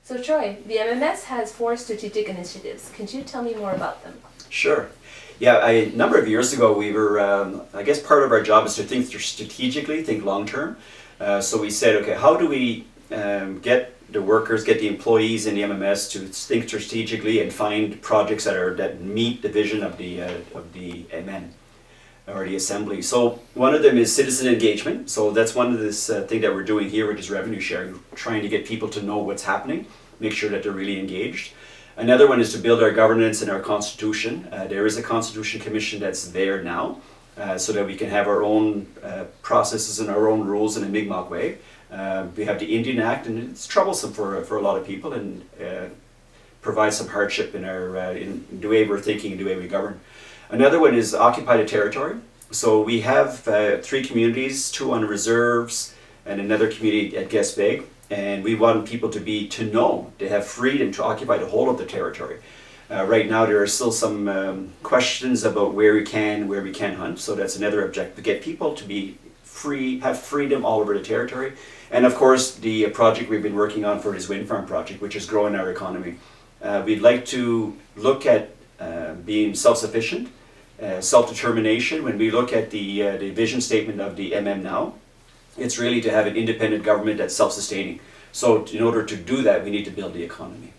So Troy, the MMS has 4 strategic initiatives. Could you tell me more about them? Sure. Yeah, a number of years ago we were, I guess part of our job is to think strategically, think long term. So we said, okay, how do we get the workers, get the employees in the MMS to think strategically and find projects that meet the vision of the MN or the assembly. So one of them is citizen engagement. So that's one of this thing that we're doing here, which is revenue sharing, trying to get people to know what's happening, make sure that they're really engaged. Another one is to build our governance and our constitution. There is a constitution commission that's there now, so that we can have our own processes and our own rules in a Migmawei. We have the Indian Act, and it's troublesome for a lot of people and provides some hardship in the way we're thinking and the way we govern. Another one is occupy the territory. So we have 3 communities, 2 on reserves and another community at Gespe'gewa'gi, and we want people to know, to have freedom to occupy the whole of the territory. Right now there are still some questions about where we can hunt, so that's another objective, to get people to be free, have freedom all over the territory. And of course the project we've been working on for this wind farm project, which is growing our economy. We'd like to look at being self-sufficient, self-determination. When we look at the vision statement of the MM now, it's really to have an independent government that's self-sustaining. So in order to do that, we need to build the economy.